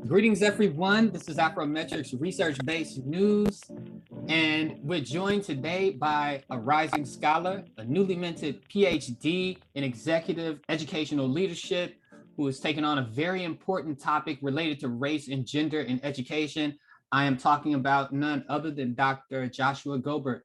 Greetings, everyone. This is Afrometrics research-based news, and we're joined today by a rising scholar, a newly minted PhD in executive educational leadership, who has taken on a very important topic related to race and gender in education. I am talking about none other than Dr. Joshua Gobert.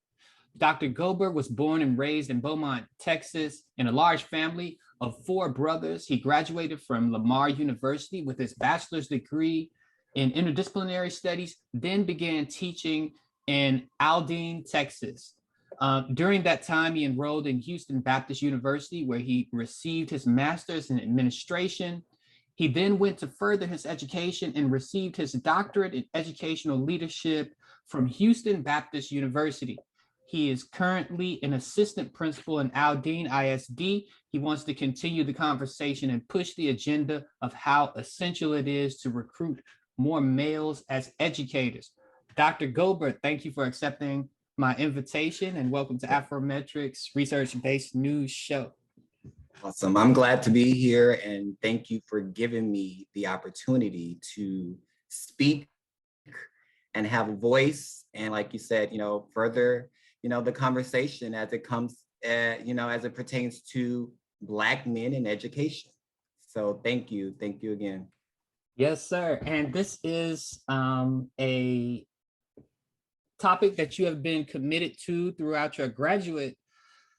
Dr. Gobert was born and raised in Beaumont, Texas, in a large family of four brothers. He graduated from Lamar University with his bachelor's degree in interdisciplinary studies, then began teaching in Aldine, Texas. During that time, he enrolled in Houston Baptist University, where he received his master's in administration. He then went to further his education and received his doctorate in educational leadership from Houston Baptist University. He is currently an assistant principal in Aldine ISD. He wants to continue the conversation and push the agenda of how essential it is to recruit more males as educators. Dr. Gobert, thank you for accepting my invitation and welcome to Afrometrics research-based news show. Awesome. I'm glad to be here and thank you for giving me the opportunity to speak and have a voice. And like you said, further, the conversation as it comes, as it pertains to Black men in education. So thank you. Thank you again. Yes, sir. And this is a topic that you have been committed to throughout your graduate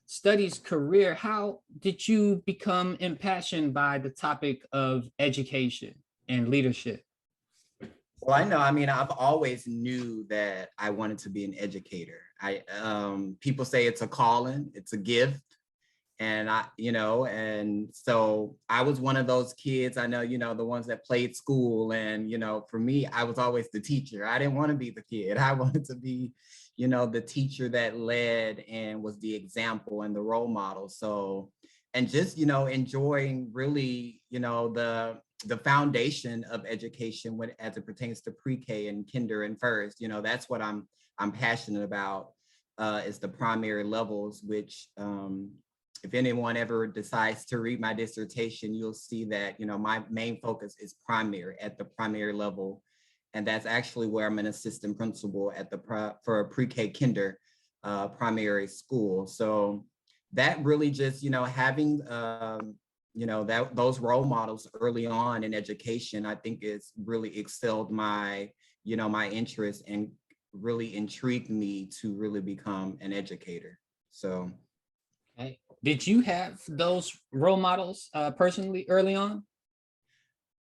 studies career. How did you become impassioned by the topic of education and leadership? Well, I've always knew that I wanted to be an educator. People say it's a calling, it's a gift. And and so I was one of those kids, I know, the ones that played school. And, for me, I was always the teacher. I didn't want to be the kid. I wanted to be, the teacher that led and was the example and the role model. So, and just, enjoying really, the foundation of education as it pertains to pre-K and kinder and first, that's what I'm passionate about, is the primary levels, which, if anyone ever decides to read my dissertation, you'll see that, my main focus is primary, at the primary level. And that's actually where I'm an assistant principal at for a pre-K kinder primary school. So that really just, having, those role models early on in education, I think it's really excelled my, my interest and really intrigued me to really become an educator. So. Okay. Did you have those role models personally early on?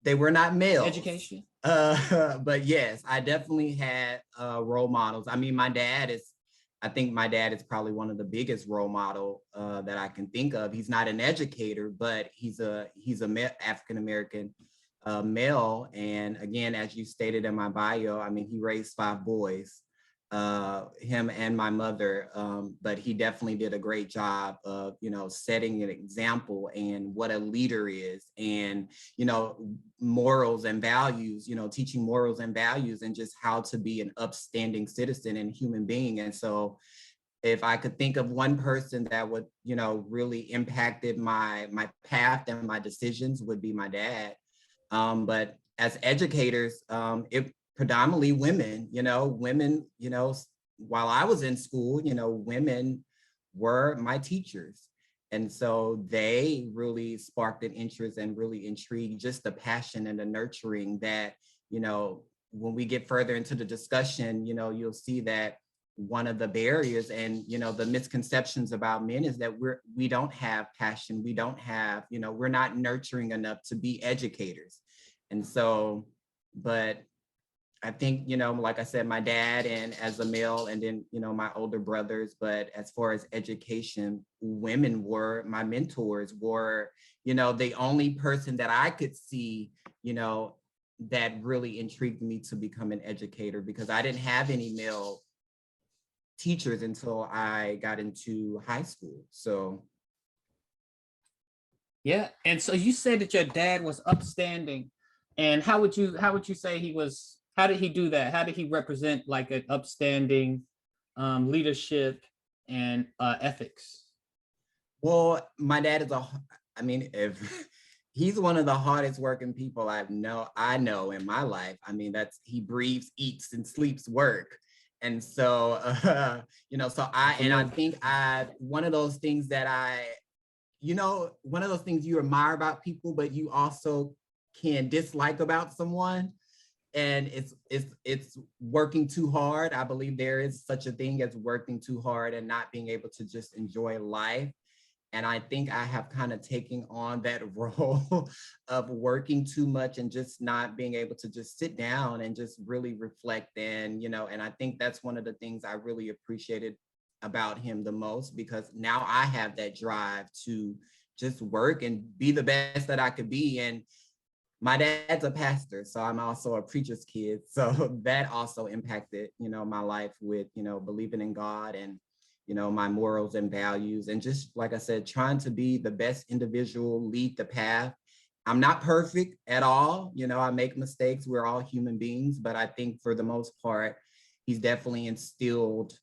They were not males. Education? But yes, I definitely had role models. I mean, I think my dad is probably one of the biggest role model that I can think of. He's not an educator, but he's a African-American male. And again, as you stated in my bio, I mean, he raised 5 boys. Him and my mother, but he definitely did a great job of, setting an example and what a leader is, and, morals and values, teaching morals and values and just how to be an upstanding citizen and human being. And so if I could think of one person that would, really impacted my path and my decisions, would be my dad. But as educators, it predominantly women, while I was in school, women were my teachers. And so they really sparked an interest and really intrigued, just the passion and the nurturing that, when we get further into the discussion, you'll see that one of the barriers and, the misconceptions about men is that we don't have passion. We don't have, we're not nurturing enough to be educators. And so, but I think, like I said, my dad and as a male, and then, my older brothers, but as far as education, women were my mentors, were, the only person that I could see, that really intrigued me to become an educator, because I didn't have any male teachers until I got into high school. So. Yeah. And so you said that your dad was upstanding, and how would you say he was? How did he do that? How did he represent like an upstanding leadership and ethics? Well, my dad is if he's one of the hardest working people I know in my life. I mean, he breathes, eats, and sleeps work. And so, so I think one of those things that one of those things you admire about people, but you also can dislike about someone. And it's working too hard. I believe there is such a thing as working too hard and not being able to just enjoy life. And I think I have kind of taken on that role of working too much and just not being able to just sit down and just really reflect. And I think that's one of the things I really appreciated about him the most, because now I have that drive to just work and be the best that I could be. And my dad's a pastor, so I'm also a preacher's kid. So that also impacted, my life with, believing in God and, my morals and values. And just, like I said, trying to be the best individual, lead the path. I'm not perfect at all. I make mistakes. We're all human beings. But I think for the most part, he's definitely instilled,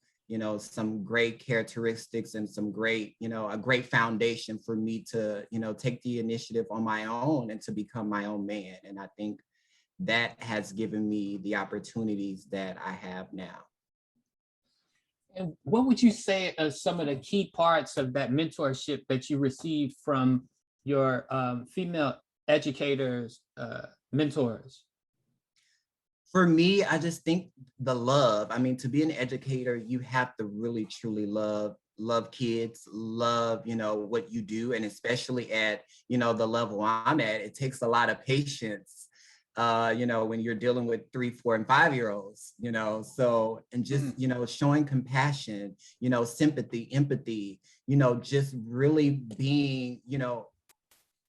some great characteristics and some great, a great foundation for me to, take the initiative on my own and to become my own man. And I think that has given me the opportunities that I have now. And what would you say are some of the key parts of that mentorship that you received from your female educators, mentors? For me, I just think the love. I mean, to be an educator, you have to really truly love kids, love, what you do. And especially at, the level I'm at, it takes a lot of patience, when you're dealing with 3, 4, and 5-year-olds, so, and just, showing compassion, sympathy, empathy, just really being,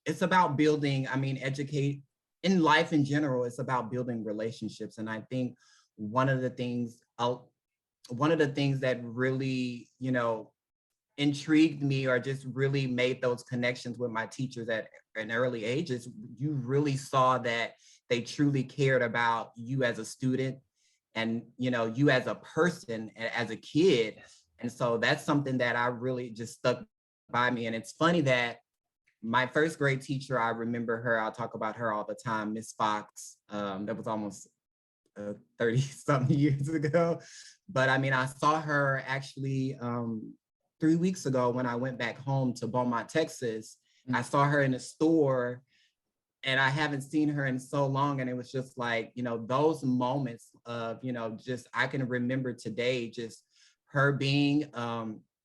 it's about building, educate in life in general, it's about building relationships. And I think one of the things that really, intrigued me or just really made those connections with my teachers at an early age is you really saw that they truly cared about you as a student and, you as a person, as a kid. And so that's something that I really just stuck by me. And it's funny that my first grade teacher, I remember her, I'll talk about her all the time, Miss Fox. That was almost 30 something years ago. But I mean, I saw her actually 3 weeks ago when I went back home to Beaumont, Texas. I saw her in the store and I haven't seen her in so long. And it was just like, those moments of, just I can remember today, just her being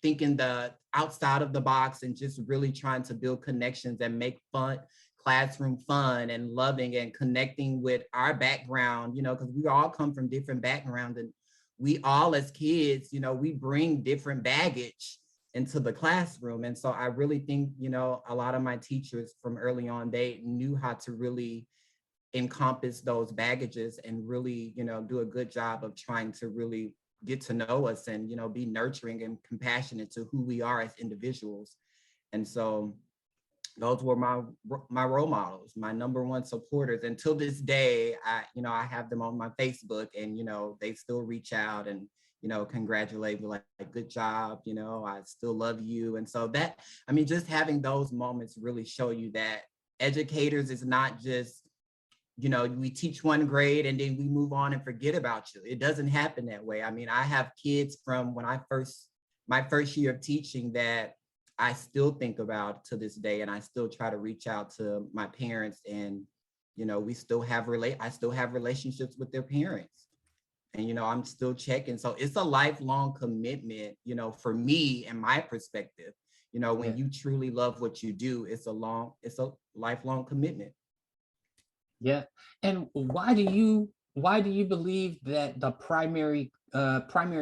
thinking the outside of the box and just really trying to build connections and make classroom fun and loving and connecting with our background, because we all come from different backgrounds and we all as kids, we bring different baggage into the classroom. And so I really think, a lot of my teachers from early on, they knew how to really encompass those baggages and really, do a good job of trying to really get to know us and, be nurturing and compassionate to who we are as individuals. And so those were my role models, my number one supporters. Until this day, I have them on my Facebook and, they still reach out and, congratulate me like, good job, I still love you. And so that, just having those moments really show you that educators is not just, we teach one grade and then we move on and forget about you. It doesn't happen that way. I have kids from my first year of teaching that I still think about to this day. And I still try to reach out to my parents and, I still have relationships with their parents. And, I'm still checking. So it's a lifelong commitment, for me and my perspective, when you truly love what you do, it's a lifelong commitment. Yeah. And why do you believe that the primary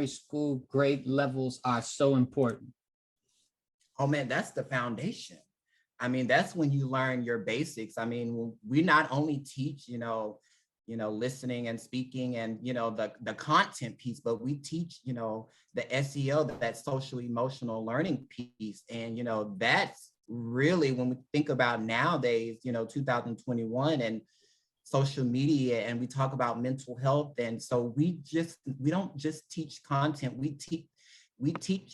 school grade levels are so important? Oh man, that's the foundation. That's when you learn your basics. We not only teach, listening and speaking and, the content piece, but we teach, the SEL, that social emotional learning piece. And, that's really when we think about nowadays, 2021 and social media, and we talk about mental health. And so we don't just teach content, we teach,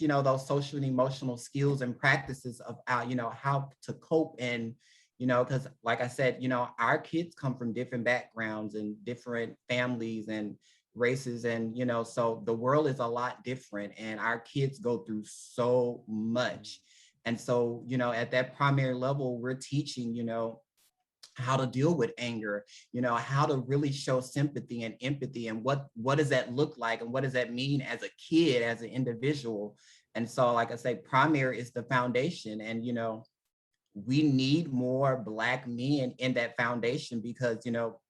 those social and emotional skills and practices of, how to cope and, you know, because like I said, you know, our kids come from different backgrounds and different families and races. And, you know, so the world is a lot different and our kids go through so much. And so, you know, at that primary level, we're teaching, you know, how to deal with anger, you know, how to really show sympathy and empathy, and what does that look like, and what does that mean as a kid, as an individual. And so, like I say, primary is the foundation, and you know, we need more Black men in that foundation because, you know,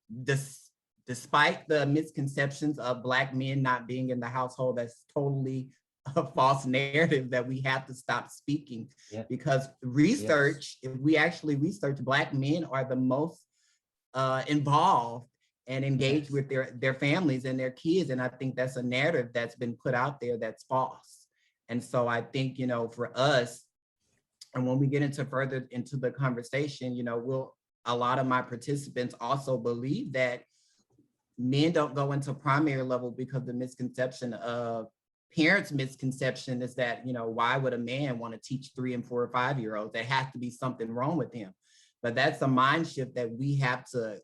despite the misconceptions of Black men not being in the household, that's totally a false narrative that we have to stop speaking. Yeah. Because research, yes, if we actually research, Black men are the most involved and engaged, yes, with their families and their kids. And I think that's a narrative that's been put out there that's false. And so I think, you know, for us, and when we get into further into the conversation, you know, a lot of my participants also believe that men don't go into primary level because the misconception of parents' misconception is that, you know, why would a man want to teach 3 and 4 or 5-year-olds? There has to be something wrong with him. But that's a mind shift that we have to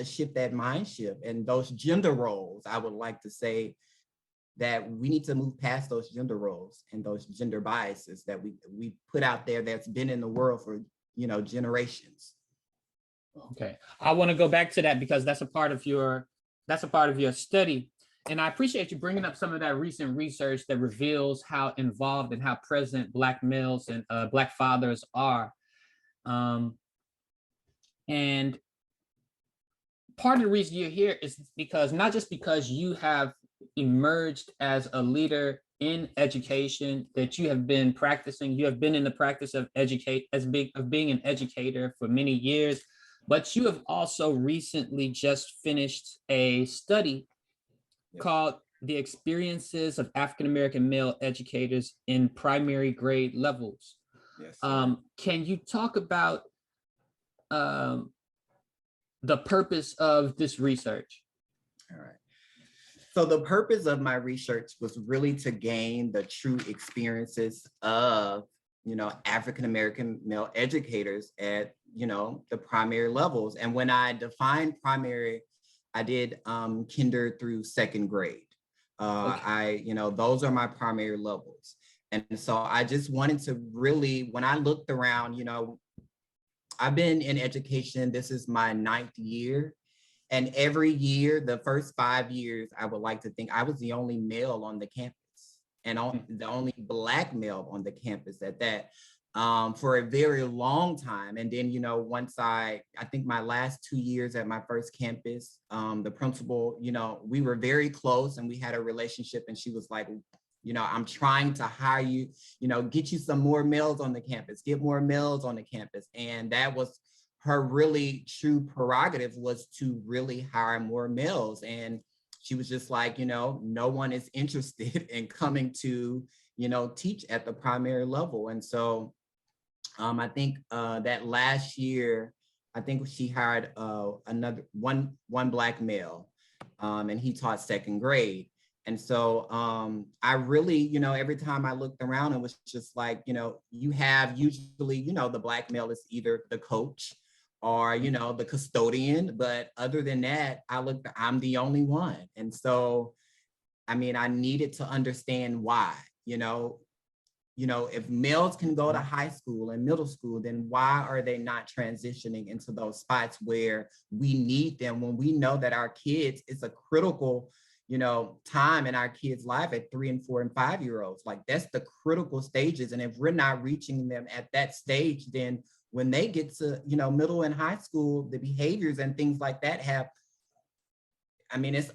shift that mind shift. And those gender roles, I would like to say that we need to move past those gender roles and those gender biases that we put out there that's been in the world for, you know, generations. Okay, I want to go back to that because that's a part of your study. And I appreciate you bringing up some of that recent research that reveals how involved and how present Black males and Black fathers are. And part of the reason you're here is because not just because you have emerged as a leader in education, that you have been practicing, you have been in the practice of being an educator for many years, but you have also recently just finished a study, yes, called The Experiences of African-American Male Educators in Primary Grade Levels. Yes. Can you talk about the purpose of this research? All right. So the purpose of my research was really to gain the true experiences of, you know, African-American male educators at, you know, the primary levels. And when I defined primary, I did kinder through 2nd grade. Okay. You know, those are my primary levels. And so I just wanted to really, when I looked around, you know, I've been in education, this is my 9th year. And every year, the first 5 years, I would like to think I was the only male on the campus and the only Black male on the campus at that, for a very long time. And then, you know, once I think my last 2 years at my first campus, the principal, you know, we were very close and we had a relationship, and she was like, you know, I'm trying to hire you, you know, get you some more males on the campus, get more males on the campus. And that was her really true prerogative, was to really hire more males. And she was just like, you know, no one is interested in coming to, you know, teach at the primary level. And so I think that last year, I think she hired another one Black male, and he taught 2nd grade. And so I really, you know, every time I looked around, it was just like, you know, you have usually, you know, the Black male is either the coach or, you know, the custodian. But other than that, I'm the only one. And so, I mean, I needed to understand why, you know, if males can go to high school and middle school, then why are they not transitioning into those spots where we need them, when we know that our kids, it's a critical, you know, time in our kids' life at 3 and 4 and 5-year-olds. Like, that's the critical stages. And if we're not reaching them at that stage, then when they get to, you know, middle and high school, the behaviors and things like that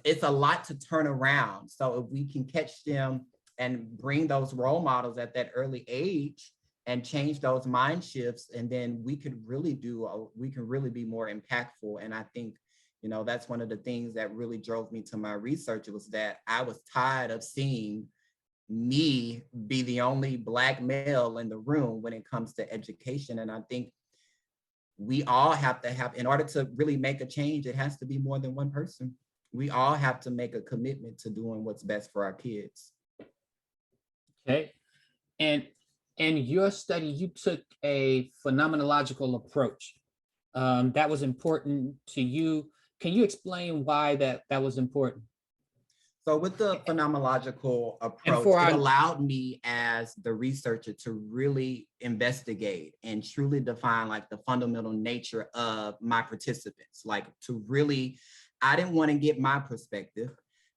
it's a lot to turn around. So if we can catch them and bring those role models at that early age and change those mind shifts, and then we can really be more impactful. And I think, you know, that's one of the things that really drove me to my research, was that I was tired of seeing me be the only Black male in the room when it comes to education. And I think we all have to have, in order to really make a change, it has to be more than one person. We all have to make a commitment to doing what's best for our kids. Okay. And In your study, you took a phenomenological approach. That was important to you. Can you explain why that was important? So with the phenomenological And approach, for it our allowed me as the researcher to really investigate and truly define like the fundamental nature of my participants, like to really, I didn't want to get my perspective.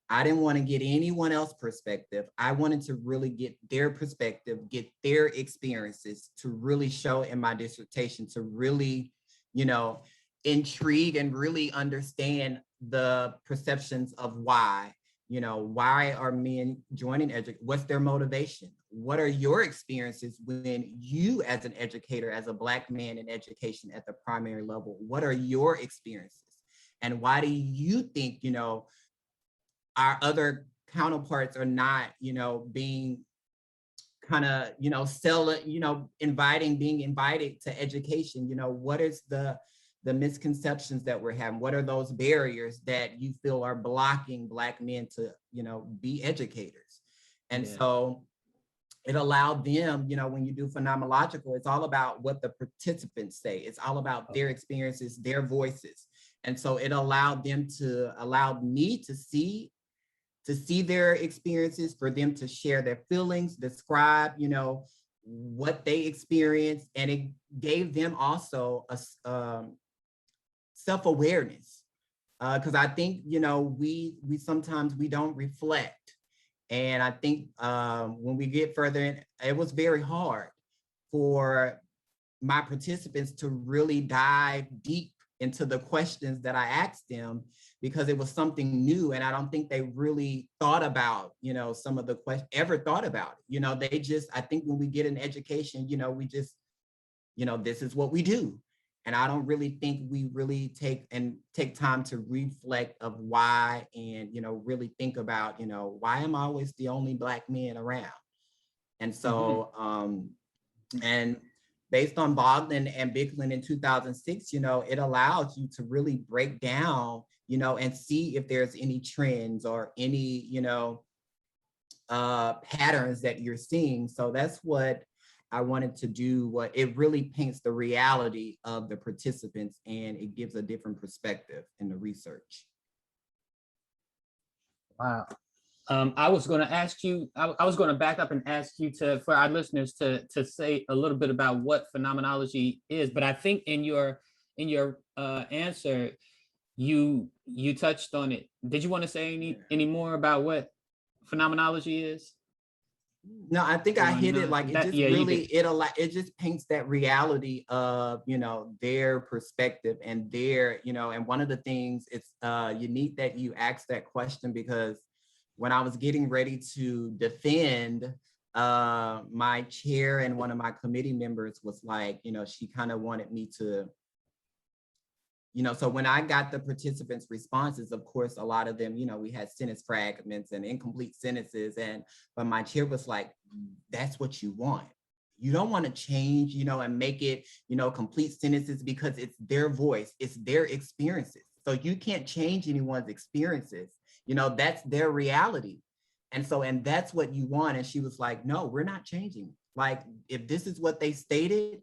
I didn't want to get anyone else's perspective. I wanted to really get their perspective, get their experiences to really show in my dissertation, to really, you know, intrigue and really understand the perceptions of why. Why are men joining education? What's their motivation? What are your experiences when you, as an educator, as a Black man in education at the primary level, what are your experiences? And why do you think, our other counterparts are not, being kind of, being invited to education? What is the misconceptions that we're having? What are those barriers that you feel are blocking Black men to, be educators? And so it allowed them, when you do phenomenological, it's all about what the participants say. It's all about their experiences, their voices. And so it allowed me to see their experiences, for them to share their feelings, describe, what they experienced. And it gave them also a self-awareness, because I think we sometimes we don't reflect. And I think when we get further in, it was very hard for my participants to really dive deep into the questions that I asked them, because it was something new. And I don't think they really thought about, some of the questions, ever thought about it. They just, I think when we get an education, we just, this is what we do. And I don't really think we really take time to reflect of why, and, really think about, why am I always the only Black man around? And so, and based on Bogdan and Bicklin in 2006, it allows you to really break down, and see if there's any trends or any, patterns that you're seeing. So that's what I wanted to do. What it really paints the reality of the participants, and it gives a different perspective in the research. Wow. I was going to ask you, I was going to back up and ask you for our listeners to say a little bit about what phenomenology is, but I think in your answer, you touched on it. Did you want to say any more about what phenomenology is? No, I think I hit it. Like, it just really, it just paints that reality of, their perspective and their, and one of the things, it's unique that you asked that question, because when I was getting ready to defend, my chair and one of my committee members was like, she kind of wanted me to, so when I got the participants' responses, of course, a lot of them, we had sentence fragments and incomplete sentences. But my chair was like, that's what you want. You don't want to change, and make it, complete sentences, because it's their voice, it's their experiences. So you can't change anyone's experiences. That's their reality. And that's what you want. And she was like, no, we're not changing. Like, if this is what they stated,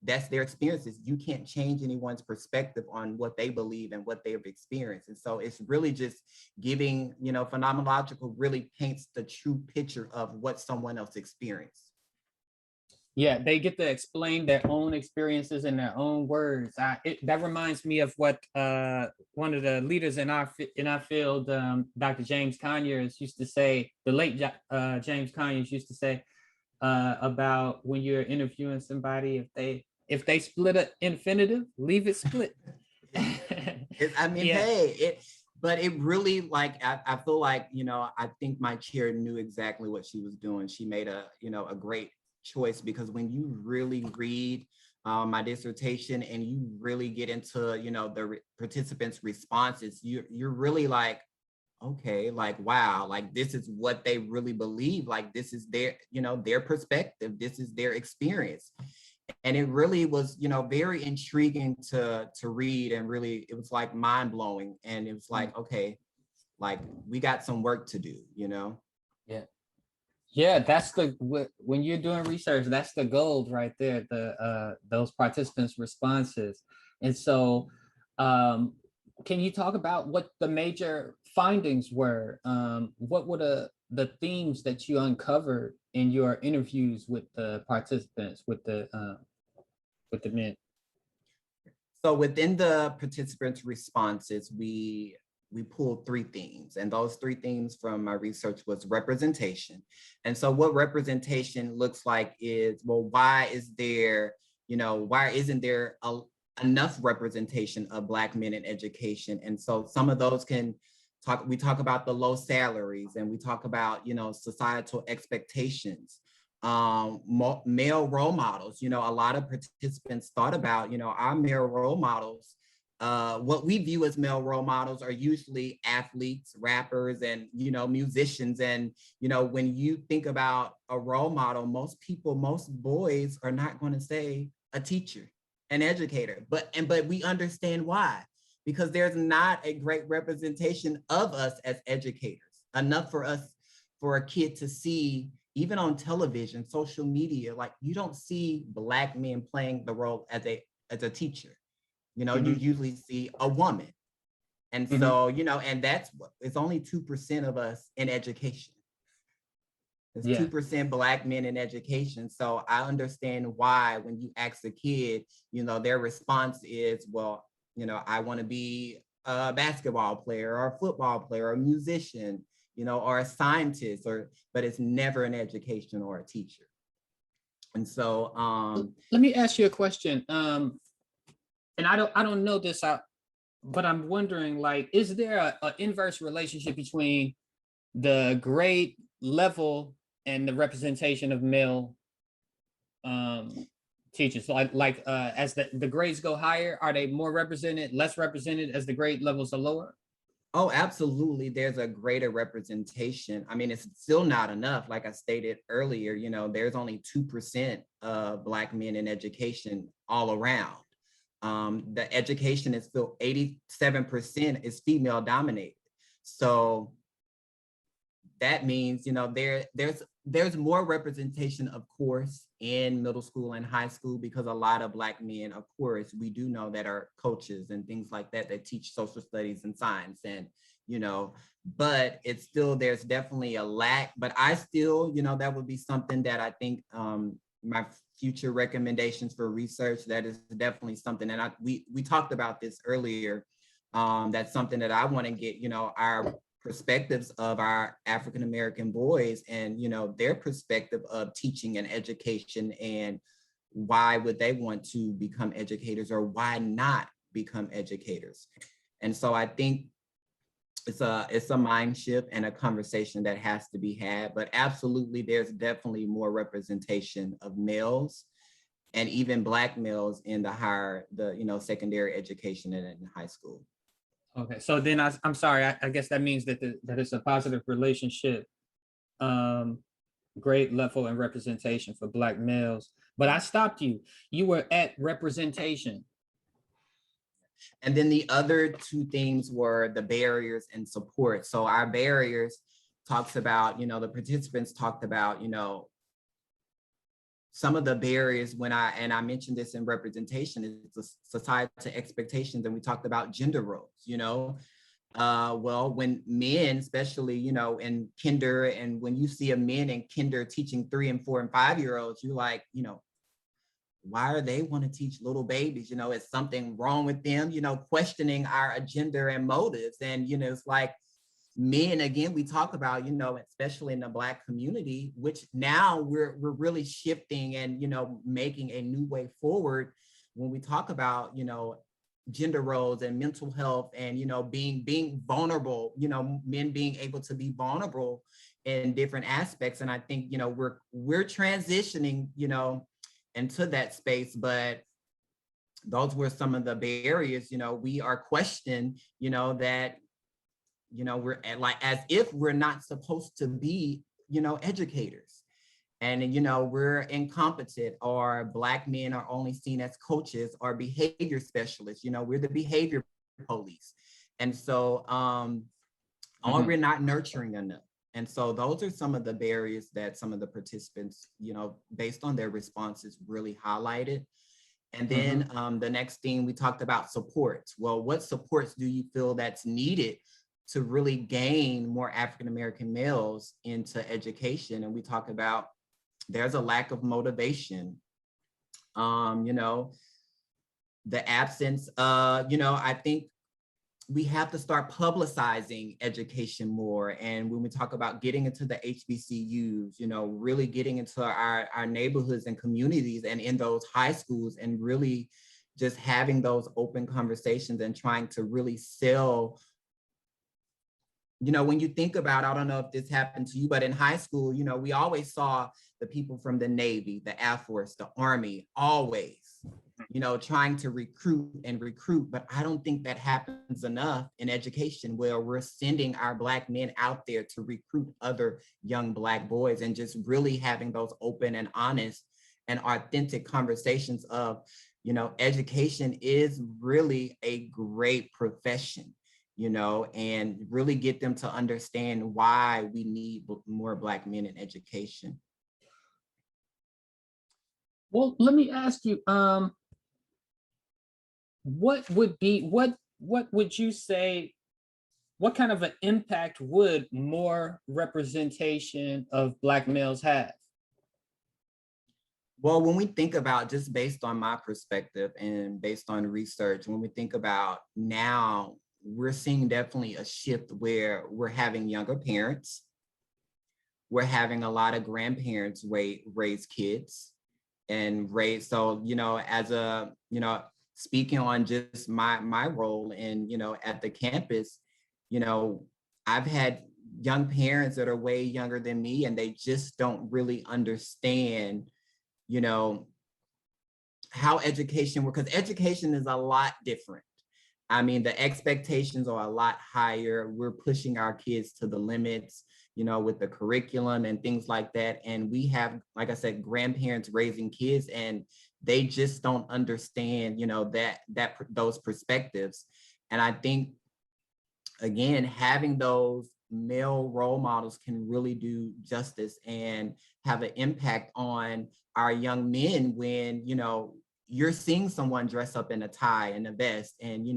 that's their experiences. You can't change anyone's perspective on what they believe and what they've experienced. And so it's really just giving, phenomenological really paints the true picture of what someone else experienced. Yeah, they get to explain their own experiences in their own words. That reminds me of what one of the leaders in our field, Dr. James Conyers, used to say. The late James Conyers used to say about when you're interviewing somebody, if they split an infinitive, leave it split. But it really, like, I feel like, I think my chair knew exactly what she was doing. She made a great choice, because when you really read my dissertation and you really get into, the participants' responses, you're really like, okay, like, wow, like, this is what they really believe. Like, this is their, their perspective. This is their experience. And it really was, very intriguing to read, and really, it was like mind blowing. And it was like, okay, like, we got some work to do, Yeah. Yeah, that's when you're doing research, that's the gold right there, the those participants' responses. And so can you talk about what the major findings were? What were the themes that you uncovered in your interviews with the participants, with the men? So within the participants' responses, we pulled three themes, and those three themes from my research was representation. And so what representation looks like is, well, why is there, why isn't there enough representation of Black men in education? And so some of those we talk about the low salaries, and we talk about, societal expectations, male role models. A lot of participants thought about, our male role models. What we view as male role models are usually athletes, rappers, and musicians. And when you think about a role model, most boys are not going to say a teacher, an educator. But we understand why, because there's not a great representation of us as educators, enough for a kid to see. Even on television, social media, like, you don't see Black men playing the role as a teacher. You usually see a woman. And so, and it's only 2% of us in education. There's 2% Black men in education. So I understand why when you ask a kid, their response is, well, I want to be a basketball player or a football player or a musician, or a scientist, but it's never an education or a teacher. And so let me ask you a question. And I don't know this out, but I'm wondering, like, is there an inverse relationship between the grade level and the representation of male teachers? Like as the grades go higher, are they more represented, less represented as the grade levels are lower? Oh, absolutely. There's a greater representation. I mean, it's still not enough. Like I stated earlier, there's only 2% of Black men in education all around. The education is still 87% is female dominated. So that means, there's more representation, of course, in middle school and high school, because a lot of Black men, of course, we do know that are coaches and things like that teach social studies and science, and, but it's still, there's definitely a lack. But I still, that would be something that I think my future recommendations for research, that is definitely something. And we talked about this earlier. That's something that I want to get, our perspectives of our African-American boys, and their perspective of teaching and education, and why would they want to become educators, or why not become educators. And so I think it's a mind shift and a conversation that has to be had. But absolutely, there's definitely more representation of males, and even Black males, in the secondary education and in high school. Okay, so then I'm sorry, I guess that means that that it's a positive relationship, grade level and representation for Black males. But I stopped you. You were at representation. And then the other two things were the barriers and support. So our barriers talks about, the participants talked about, some of the barriers and I mentioned this in representation, is the societal expectations. And we talked about gender roles, well, when men, especially, in kinder, and when you see a men in kinder teaching 3 and 4 and 5-year-olds, you're like, why are they want to teach little babies? Is something wrong with them? Questioning our agenda and motives. And, it's like, men, again, we talk about, especially in the Black community, which now we're really shifting and, making a new way forward when we talk about, gender roles and mental health, and, being vulnerable, men being able to be vulnerable in different aspects. And I think, we're transitioning, into that space. But those were some of the barriers. We are questioned, that, we're like, as if we're not supposed to be, educators. And, we're incompetent, or Black men are only seen as coaches or behavior specialists. We're the behavior police. And so, or we're not nurturing enough. And so those are some of the barriers that some of the participants, based on their responses, really highlighted. And then the next thing we talked about supports. Well, what supports do you feel that's needed to really gain more African-American males into education? And we talk about there's a lack of motivation, the absence, I think we have to start publicizing education more. And when we talk about getting into the HBCUs, really getting into our neighborhoods and communities and in those high schools, and really just having those open conversations and trying to really sell. When you think about, I don't know if this happened to you, but in high school, we always saw the people from the Navy, the Air Force, the Army, always, trying to recruit. But I don't think that happens enough in education, where we're sending our Black men out there to recruit other young Black boys, and just really having those open and honest and authentic conversations of, education is really a great profession. And really get them to understand why we need more Black men in education. Well, let me ask you, what would you say, what kind of an impact would more representation of Black males have? Well, when we think about, just based on my perspective and based on research, when we think about now, we're seeing definitely a shift where we're having younger parents. We're having a lot of grandparents raise kids and raise. So, as a, speaking on just my role in, at the campus, I've had young parents that are way younger than me, and they just don't really understand, how education works, because education is a lot different. I mean, the expectations are a lot higher. We're pushing our kids to the limits, with the curriculum and things like that. And we have, like I said, grandparents raising kids, and they just don't understand, those perspectives. And I think, again, having those male role models can really do justice and have an impact on our young men when, you're seeing someone dress up in a tie and a vest and,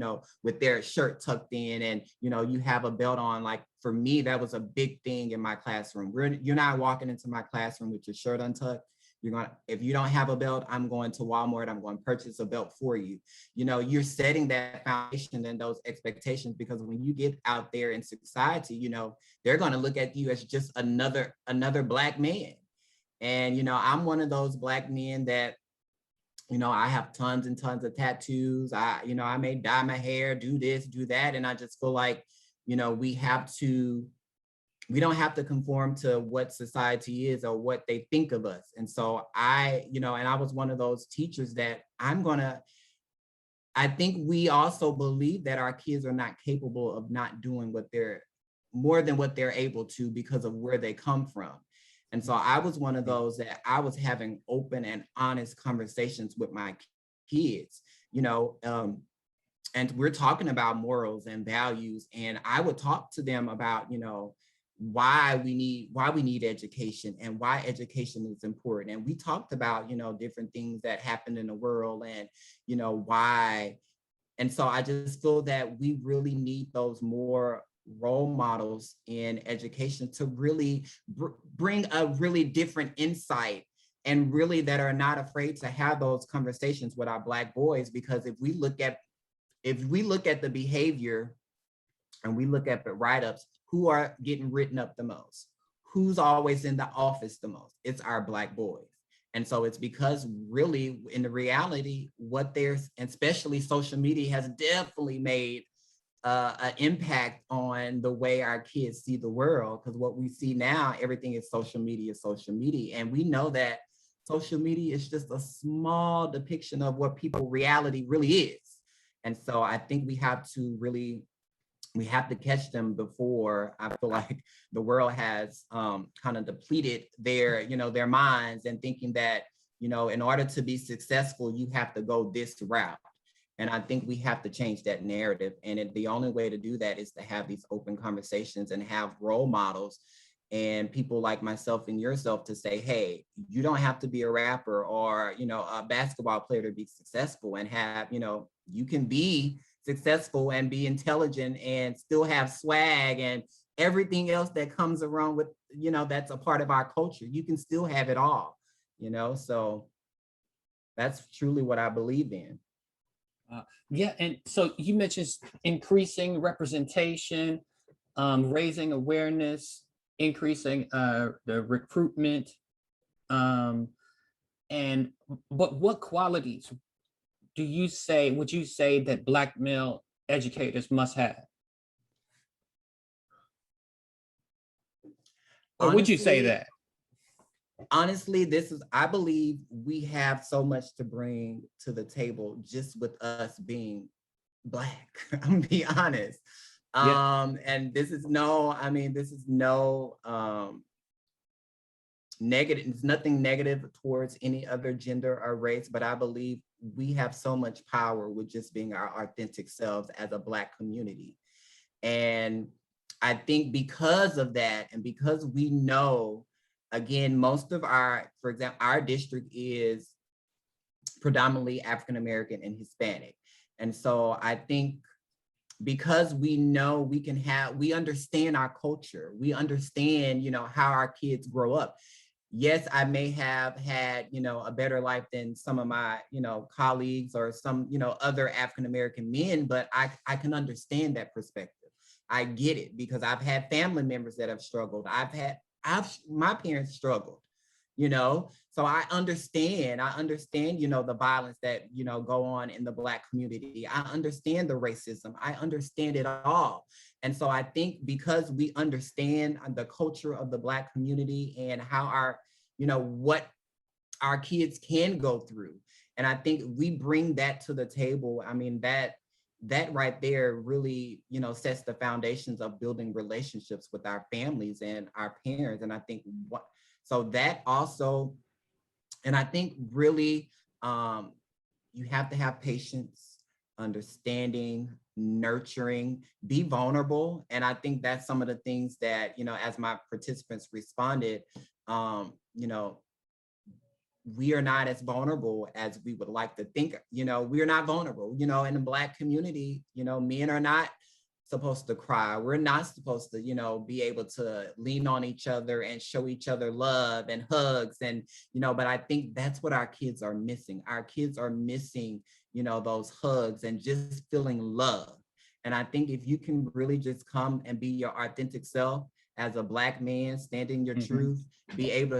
with their shirt tucked in, and, you have a belt on. Like, for me, that was a big thing in my classroom. You're not walking into my classroom with your shirt untucked. If you don't have a belt, I'm going to Walmart, I'm going to purchase a belt for you. You're setting that foundation and those expectations, because when you get out there in society, they're going to look at you as just another Black man. And, I'm one of those Black men that, I have tons and tons of tattoos. I may dye my hair, do this, do that. And I just feel like, we don't have to conform to what society is or what they think of us. And so and I was one of those teachers that I think we also believe that our kids are not capable of not doing more than what they're able to, because of where they come from. And so I was one of those that I was having open and honest conversations with my kids, and we're talking about morals and values. And I would talk to them about, why we need education and why education is important. And we talked about, different things that happen in the world and, why. And so I just feel that we really need those more role models in education to really bring a really different insight, and really that are not afraid to have those conversations with our Black boys. Because if we look at the behavior and we look at the write-ups, who are getting written up the most? Who's always in the office the most? It's our Black boys. And so it's because really, in the reality, especially social media has definitely made an impact on the way our kids see the world. Because what we see now, everything is social media. And we know that social media is just a small depiction of what people's reality really is. And so I think we have to catch them before, I feel like, the world has kind of depleted their minds, and thinking that, in order to be successful, you have to go this route. And I think we have to change that narrative. And the only way to do that is to have these open conversations and have role models, and people like myself and yourself to say, hey, you don't have to be a rapper or, you know, a basketball player to be successful, and have, you know, you can be successful and be intelligent and still have swag and everything else that comes around with, you know, that's a part of our culture. You can still have it all, you know, so that's truly what I believe in. Yeah, and so you mentioned increasing representation, raising awareness, increasing the recruitment, um, and but what qualities would you say that Black male educators must have? Or would you say Honestly, that? honestly, this is, I believe we have so much to bring to the table just with us being Black. I'm gonna be honest. Yeah. And this is no, I mean, this is no negative, it's nothing negative towards any other gender or race, but I believe we have so much power with just being our authentic selves as a Black community. And I think because of that, and because we know, again, most of our, for example, our district is predominantly African American and Hispanic. And so I think because we know we can have, we understand our culture, we understand, you know, how our kids grow up. Yes, I may have had, you know, a better life than some of my, you know, colleagues or some, you know, other African American men, but I can understand that perspective. I get it because I've had family members that have struggled. My parents struggled, you know, so I understand, you know, the violence that, you know, go on in the Black community. I understand the racism. I understand it all. And so I think because we understand the culture of the Black community and how our, you know, what our kids can go through. And I think we bring that to the table. I mean, that right there really, you know, sets the foundations of building relationships with our families and our parents. And I think so that also, and I think really, you have to have patience, understanding, nurturing, be vulnerable. And I think that's some of the things that, you know, as my participants responded, you know, we are not as vulnerable as we would like to think. You know, we're not vulnerable, you know, in the Black community, you know, men are not supposed to cry. We're not supposed to, you know, be able to lean on each other and show each other love and hugs. And, you know, but I think that's what our kids are missing. Our kids are missing, you know, those hugs and just feeling love. And I think if you can really just come and be your authentic self as a Black man, standing your Mhm. truth, be able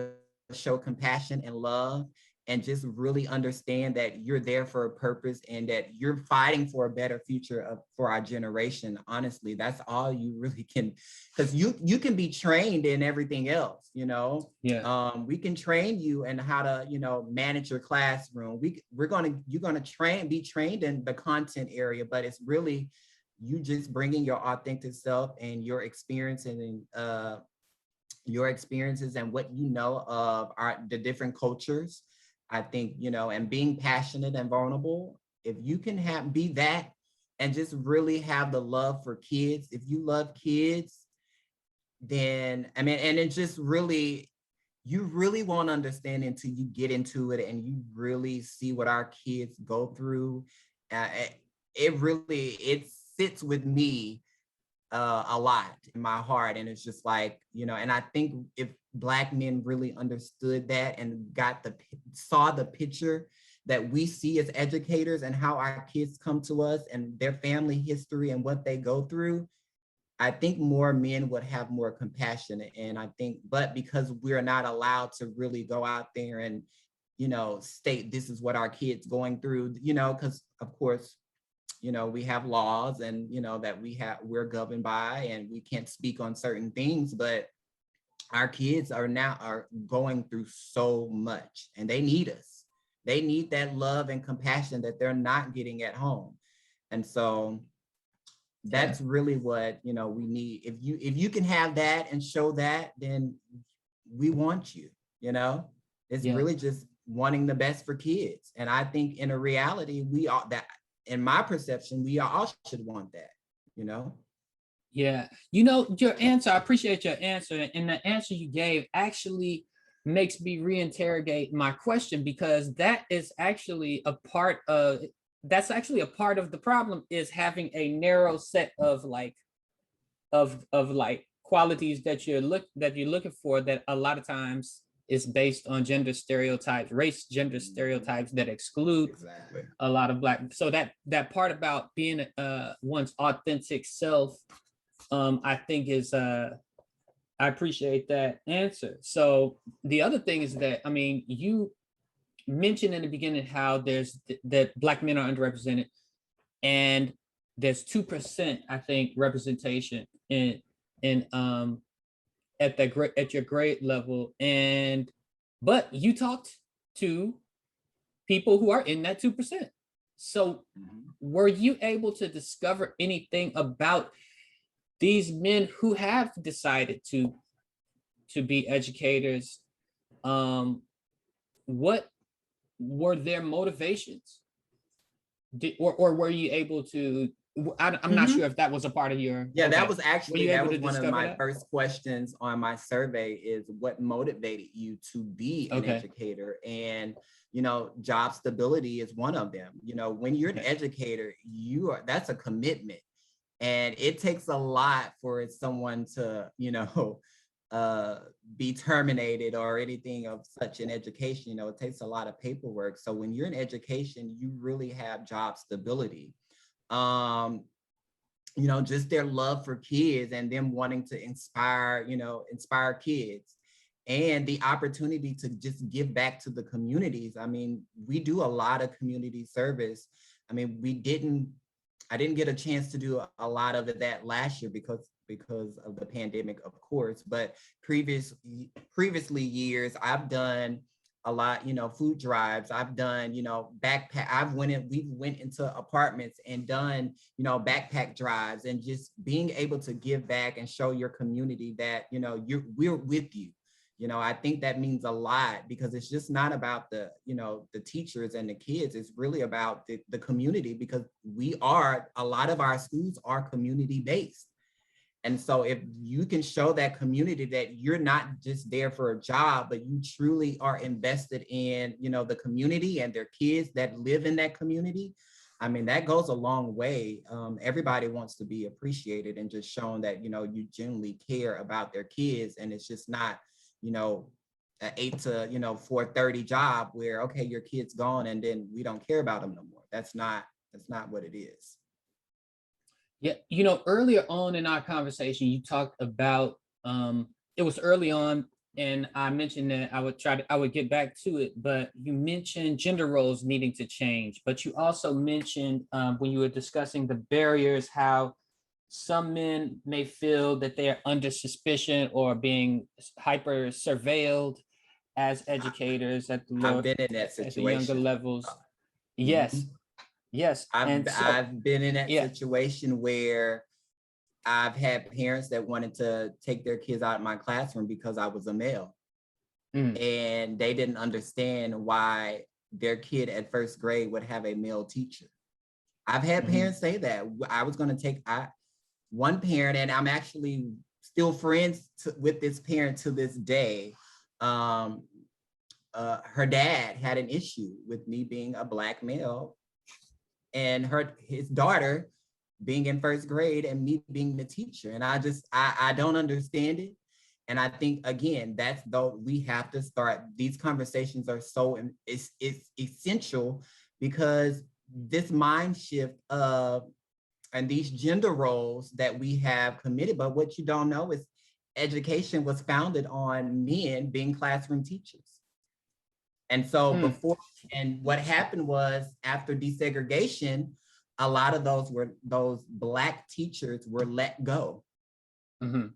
to show compassion and love, and just really understand that you're there for a purpose and that you're fighting for a better future for our generation. Honestly, that's all you really can, because you can be trained in everything else, you know. Yeah. We can train you in how to, you know, manage your classroom. You're gonna be trained in the content area, but it's really you just bringing your authentic self and your experience and your experiences and what you know of the different cultures. I think, you know, and being passionate and vulnerable, if you can be that and just really have the love for kids, if you love kids, then, I mean, and it just really, you really won't understand until you get into it and you really see what our kids go through. Uh, it sits with me a lot in my heart. And it's just like, you know, and I think if Black men really understood that and saw the picture that we see as educators and how our kids come to us and their family history and what they go through, I think more men would have more compassion. And I think, but because we're not allowed to really go out there and, you know, state this is what our kids going through, you know, because of course, you know, we have laws and, you know, that we're governed by, and we can't speak on certain things, but our kids are going through so much and they need us. They need that love and compassion that they're not getting at home. And so Yeah. that's really what, you know, we need. If you can have that and show that, then we want you, you know. It's Yeah. really just wanting the best for kids. And I think in a reality, we are that, in my perception, we all should want that, you know. Yeah, you know, your answer, I appreciate your answer. And the answer you gave actually makes me reinterrogate my question, because that is actually a part of the problem, is having a narrow set of like qualities that you're looking for, that a lot of times is based on gender stereotypes, gender stereotypes that exclude Exactly. a lot of Black. So that part about being one's authentic self, I think is I appreciate that answer. So the other thing is that, I mean, you mentioned in the beginning how that Black men are underrepresented, and there's 2%, I think, representation in at your grade level. And but you talked to people who are in that 2%. So were you able to discover anything about these men who have decided to be educators? What were their motivations? Or were you able to, I'm not sure if that was a part of your, yeah, okay. that was actually, that was one of my that? first questions on my survey, is what motivated you to be an educator? And you know, job stability is one of them. You know, when you're an educator, that's a commitment. And it takes a lot for someone to, you know, be terminated or anything of such in education. You know, it takes a lot of paperwork. So when you're in education, you really have job stability. You know, just their love for kids and them wanting to inspire kids, and the opportunity to just give back to the communities. I mean, we do a lot of community service. I mean, I didn't get a chance to do a lot of that last year because of the pandemic, of course, but previously years, I've done a lot, you know, food drives. I've done, you know, we went into apartments and done, you know, backpack drives, and just being able to give back and show your community that, you know, we're with you. You know, I think that means a lot, because it's just not about the, you know, the teachers and the kids. It's really about the community, because a lot of our schools are community based. And so if you can show that community that you're not just there for a job, but you truly are invested in, you know, the community and their kids that live in that community, I mean, that goes a long way. Everybody wants to be appreciated and just shown that, you know, you genuinely care about their kids. And it's just not, you know, an 8 to, you know, 4:30 job where, okay, your kid's gone and then we don't care about them no more. That's not what it is. Yeah, you know, earlier on in our conversation, you talked about, it was early on, and I mentioned that I would get back to it, but you mentioned gender roles needing to change. But you also mentioned, when you were discussing the barriers, how some men may feel that they are under suspicion or being hyper surveilled as educators at I've been in that situation. At the younger levels. Yes. Yes. I've been in that situation where I've had parents that wanted to take their kids out of my classroom because I was a male. And they didn't understand why their kid at first grade would have a male teacher. I've had parents say that. I was going to take one parent, and I'm actually still friends with this parent to this day. Her dad had an issue with me being a Black male, and his daughter being in first grade and me being the teacher. And I don't understand it. And I think, again, we have to start, these conversations are it's essential, because this mind shift and these gender roles that we have committed, but what you don't know is education was founded on men being classroom teachers. And so and what happened was, after desegregation, a lot of those Black teachers were let go. And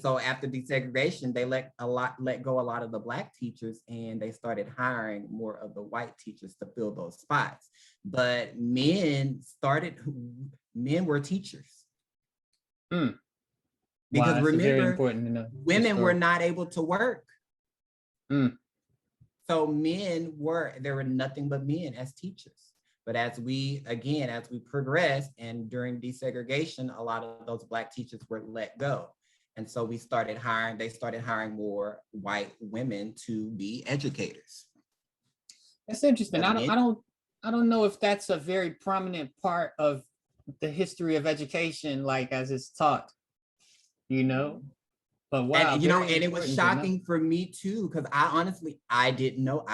so after desegregation, they let go a lot of the Black teachers, and they started hiring more of the white teachers to fill those spots. But men were teachers. Because remember, women were not able to work. So there were nothing but men as teachers. But as we progressed and during desegregation, a lot of those Black teachers were let go. And so they started hiring more white women to be educators. That's interesting. I don't know if that's a very prominent part of the history of education, like as it's taught, you know. But wow, and it was shocking for me too, because I didn't know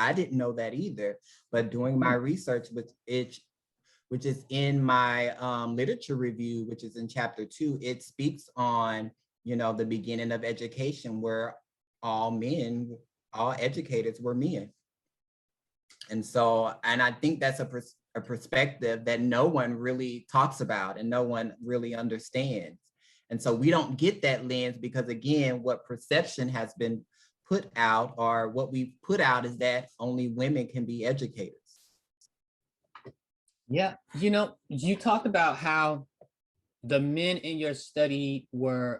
that either. But doing my research, which is in my literature review, which is in chapter 2, it speaks on the beginning of education, where all educators were men. And so, and I think that's a perspective that no one really talks about and no one really understands. And so we don't get that lens because, again, what perception has been put out, or what we've put out, is that only women can be educators. Yeah, you talked about how the men in your study were,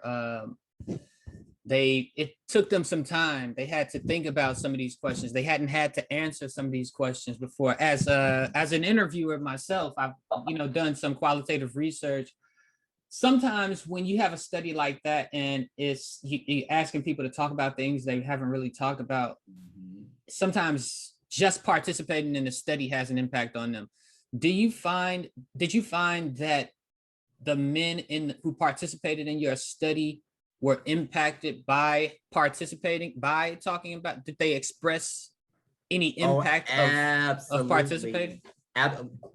it took them some time. They had to think about some of these questions. They hadn't had to answer some of these questions before. As an interviewer myself, I've done some qualitative research. Sometimes when you have a study like that and it's you asking people to talk about things they haven't really talked about, sometimes just participating in the study has an impact on them. Did you find that the men who participated in your study were impacted by talking about, did they express any impact of participating?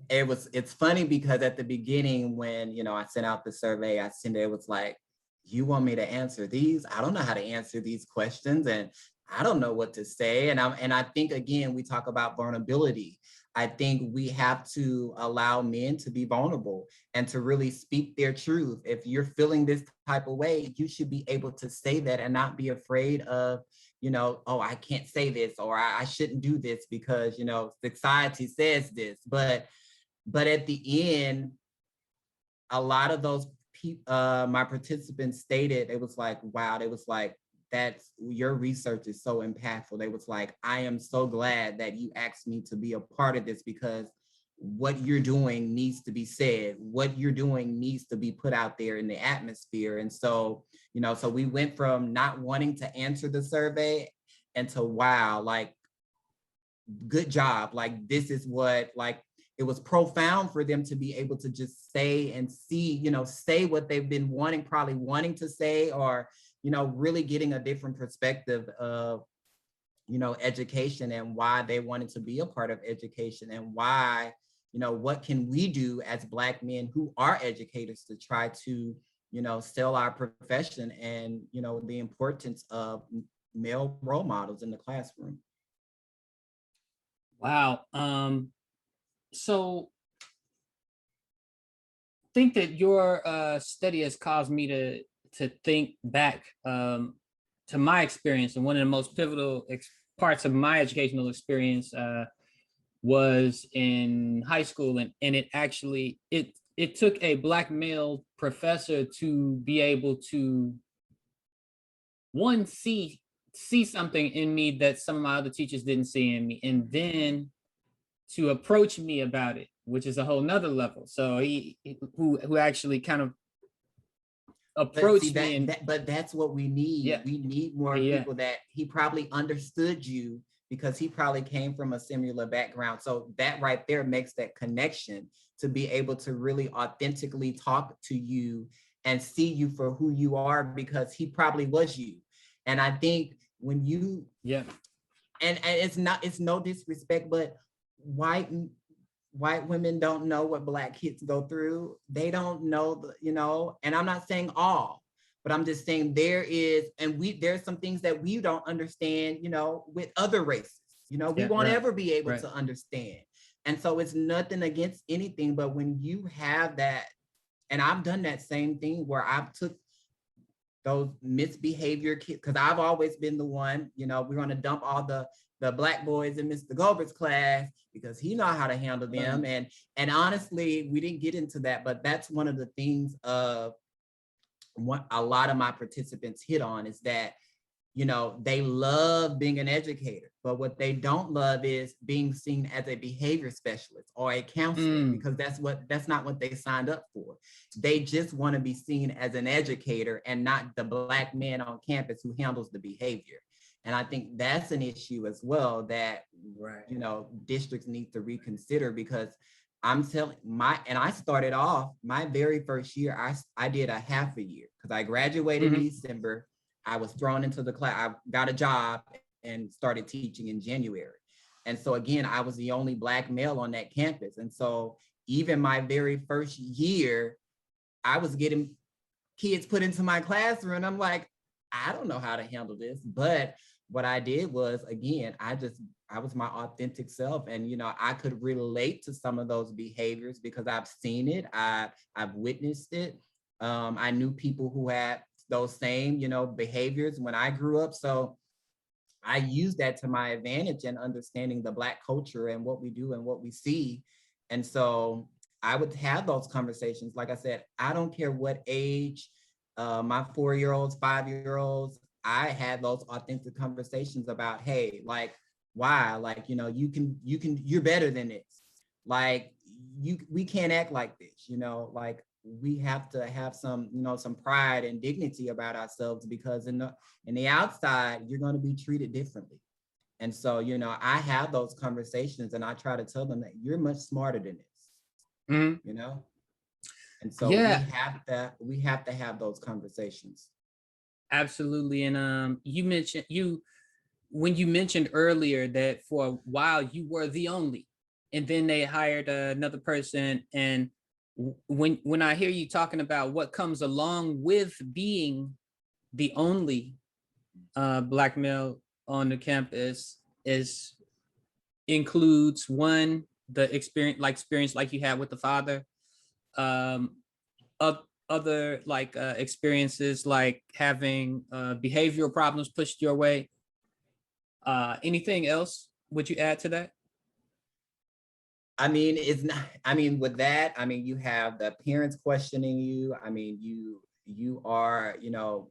It's funny because at the beginning, when I sent out the survey, it was like, you want me to answer these? I don't know how to answer these questions, and I don't know what to say. And I think, again, we talk about vulnerability. I think we have to allow men to be vulnerable and to really speak their truth. If you're feeling this type of way, you should be able to say that and not be afraid of, oh, I can't say this, or I shouldn't do this because, society says this. But at the end, a lot of those my participants stated, it was like, wow, it was like, that's, your research is so impactful. They was like, I am so glad that you asked me to be a part of this, because what you're doing needs to be said. What you're doing needs to be put out there in the atmosphere. And so, so we went from not wanting to answer the survey and to, wow, like, good job. Like, this is what, like, it was profound for them to be able to just say and see, say what they've been probably wanting to say, or, really getting a different perspective of, education, and why they wanted to be a part of education, and why, what can we do as Black men who are educators to try to, sell our profession, and, the importance of male role models in the classroom. Wow. So I think that your study has caused me to think back to my experience, and one of the most pivotal parts of my educational experience was in high school, and it actually it took a Black male professor to be able to see something in me that some of my other teachers didn't see in me, and then to approach me about it, which is a whole nother level. So who actually kind of approached me. But that's what we need. Yeah. We need more people that he probably understood you, because he probably came from a similar background. So that right there makes that connection to be able to really authentically talk to you and see you for who you are, because he probably was you. And I think when you, and it's no disrespect, but white women don't know what Black kids go through. They don't know, and I'm not saying all, but I'm just saying there's some things that we don't understand, with other races, we won't ever be able to understand. And so it's nothing against anything, but when you have that, and I've done that same thing where I've took those misbehavior kids, because I've always been the one, we're going to dump all the Black boys in Mr. Gobert's class because he know how to handle them. And honestly, we didn't get into that, but that's one of the things of what a lot of my participants hit on, is that you know, they love being an educator, but what they don't love is being seen as a behavior specialist or a counselor, because that's not what they signed up for. They just want to be seen as an educator and not the Black man on campus who handles the behavior. And I think that's an issue as well that, you know, districts need to reconsider, because I'm telling and I started off my very first year, I did a half a year because I graduated in December. I was thrown into the class. I got a job and started teaching in January. And so again, I was the only Black male on that campus. And so even my very first year, I was getting kids put into my classroom. And I'm like, I don't know how to handle this. But what I did was, again, I was my authentic self. And, you know, I could relate to some of those behaviors because I've seen it. I've witnessed it. I knew people who had those same, you know, behaviors when I grew up. So I used that to my advantage in understanding the Black culture and what we do and what we see. And so I would have those conversations. Like I said, I don't care what age, my 4-year-olds, 5-year-olds, I had those authentic conversations about, hey, like, why? Like, you know, you're better than this. Like, we can't act like this, you know, like, we have to have some, you know, some pride and dignity about ourselves, because in the outside, you're going to be treated differently. And so, you know, I have those conversations and I try to tell them that you're much smarter than this, you know? And so we have to have those conversations. Absolutely. And when you mentioned earlier that for a while you were the only, and then they hired another person, and when I hear you talking about what comes along with being the only Black male on the campus, includes one, the experience like you had with the father, other like experiences like having behavioral problems pushed your way. Anything else would you add to that? I mean, it's not, I mean, with that, I mean, you have the parents questioning you. I mean, you are, you know,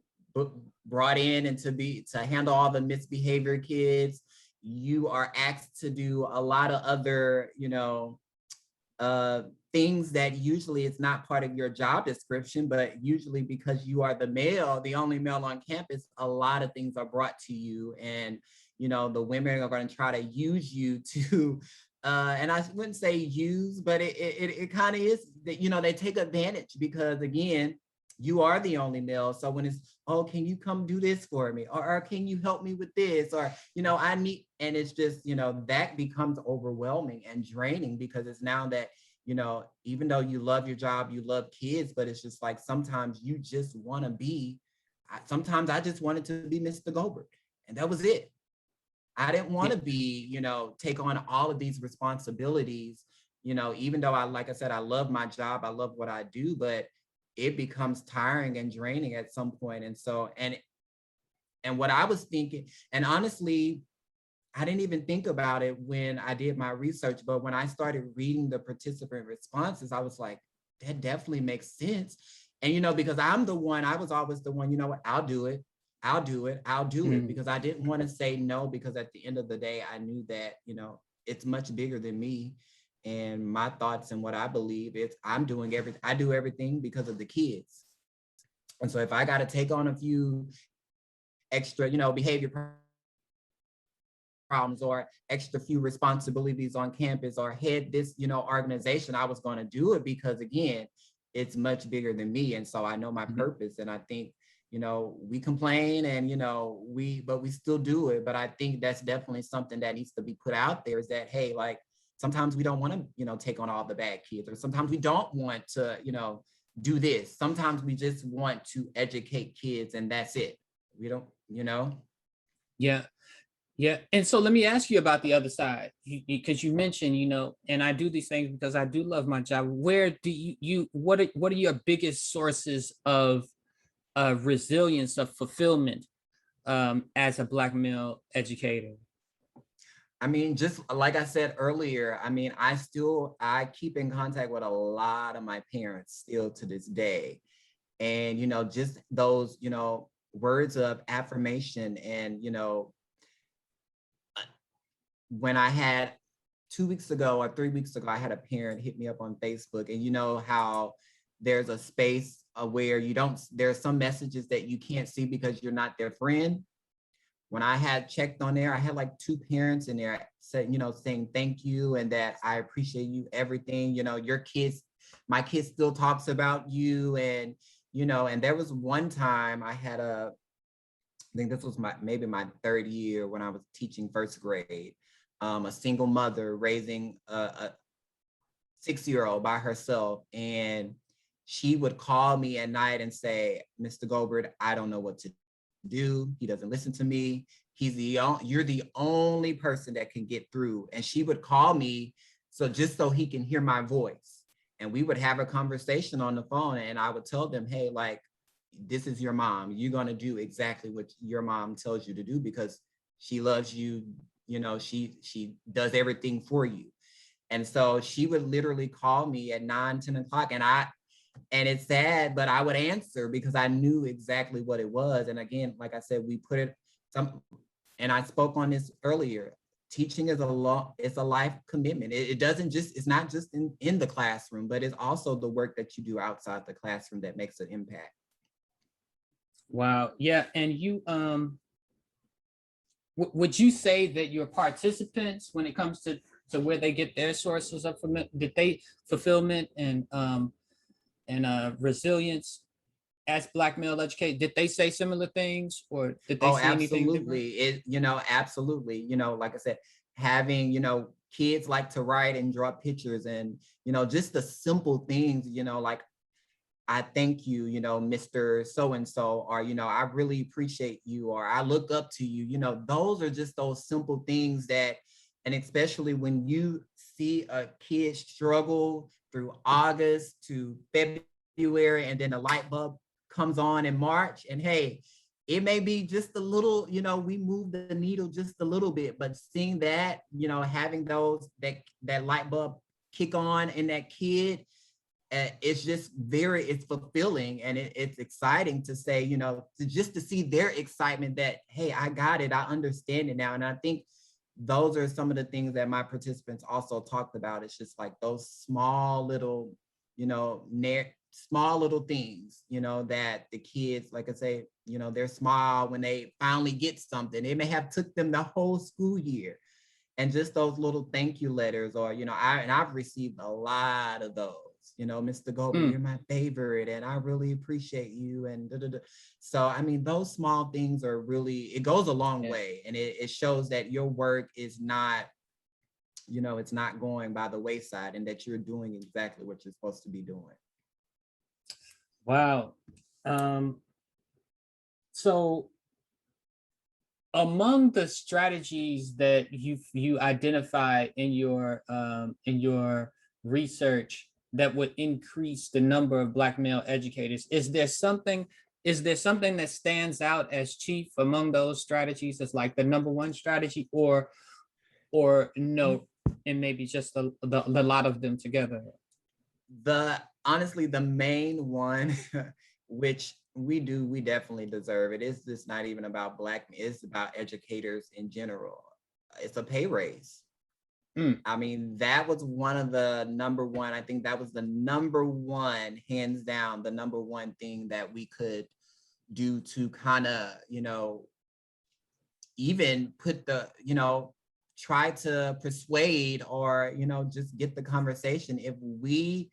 brought in and to handle all the misbehavior kids. You are asked to do a lot of other, you know, things that usually it's not part of your job description, but usually because you are the only male on campus, a lot of things are brought to you. And, you know, the women are going to try to use you to, and I wouldn't say use, but it kind of is that, you know, they take advantage because, again, you are the only male. So when it's, oh, can you come do this for me? Or can you help me with this? Or, you know, I need, and it's just, you know, that becomes overwhelming and draining, because it's now that, you know, even though you love your job, you love kids, but it's just like, sometimes you just want to be, sometimes I just wanted to be Mr. Gobert, and that was it. I didn't want to be, you know, take on all of these responsibilities, you know, even though like I said, I love my job, I love what I do, but it becomes tiring and draining at some point. And so, and what I was thinking, and honestly, I didn't even think about it when I did my research, but when I started reading the participant responses, I was like, that definitely makes sense. And, you know, because I was always the one, you know what, I'll do it, because I didn't want to say no, because at the end of the day, I knew that, you know, it's much bigger than me. And my thoughts and what I believe is I do everything because of the kids. And so if I got to take on a few extra, you know, behavior problems or extra few responsibilities on campus or head this, you know, organization, I was going to do it because, again, it's much bigger than me. And so I know my purpose. And I think, you know, we complain and, you know, but we still do it. But I think that's definitely something that needs to be put out there, is that, hey, like, sometimes we don't want to, you know, take on all the bad kids, or sometimes we don't want to, you know, do this. Sometimes we just want to educate kids and that's it. We don't, you know? Yeah. Yeah. And so let me ask you about the other side, because you mentioned, you know, and I do these things because I do love my job. Where do what are your biggest sources of resilience, of fulfillment as a Black male educator? I mean, just like I said earlier, I mean, I keep in contact with a lot of my parents still to this day. And, you know, just those, you know, words of affirmation. And, you know, when I had 2 weeks ago or 3 weeks ago, I had a parent hit me up on Facebook, and you know how there's a space where you don't, there's some messages that you can't see because you're not their friend. When I had checked on there, I had like 2 parents in there said, you know, saying thank you and that I appreciate you, everything, you know, your kids, my kid still talks about you. And, you know, and there was one time I had I think this was maybe my 3rd year when I was teaching 1st grade, a single mother raising a 6-year-old by herself. And she would call me at night and say, Mr. Gobert, I don't know what to do. He doesn't listen to me. You're the only person that can get through. And she would call me just so he can hear my voice. And we would have a conversation on the phone, and I would tell them, hey, like, this is your mom. You're going to do exactly what your mom tells you to do because she loves you. You know, she does everything for you. And so she would literally call me at 9, 10 o'clock. And it's sad, but I would answer because I knew exactly what it was. And again, like I said, and I spoke on this earlier, teaching is it's a life commitment. It's not just in the classroom, but it's also the work that you do outside the classroom that makes an impact. Wow. Yeah. And you, would you say that your participants, when it comes to where they get their sources of fulfillment and resilience as Black male educators, did they say similar things, or did they see anything different? Absolutely. You know, like I said, having, you know, kids like to write and draw pictures, and, you know, just the simple things, you know, like, I thank you, you know, Mr. So-and-so, or, you know, I really appreciate you, or I look up to you. You know, those are just those simple things that, and especially when you see a kid struggle through August to February, and then the light bulb comes on in March, and hey, it may be just a little, you know, we move the needle just a little bit, but seeing that, you know, having that light bulb kick on in that kid, it's just it's fulfilling, and it's exciting to say, you know, to see their excitement that, hey, I got it, I understand it now. And I think those are some of the things that my participants also talked about. It's just like those small little, you know, small little things, you know, that the kids, like I say, you know, they're small when they finally get something. It may have took them the whole school year. And just those little thank you letters, or, you know, I've received a lot of those. You know, Mr. Gobert, you're my favorite, and I really appreciate you. And so, I mean, those small things are really, it goes a long way, and it shows that your work is not, you know, it's not going by the wayside, and that you're doing exactly what you're supposed to be doing. Wow. So among the strategies that you identify in your research that would increase the number of Black male educators, is there something that stands out as chief among those strategies as like the number one strategy, or no, and maybe just the lot of them together? Honestly, the main one, which we definitely deserve it, is just not even about Black, it's about educators in general. It's a pay raise. I mean, that was one of the number one, I think that was the number one, hands down, the number one thing that we could do to kind of, you know, even put you know, try to persuade, or, you know, just get the conversation. If we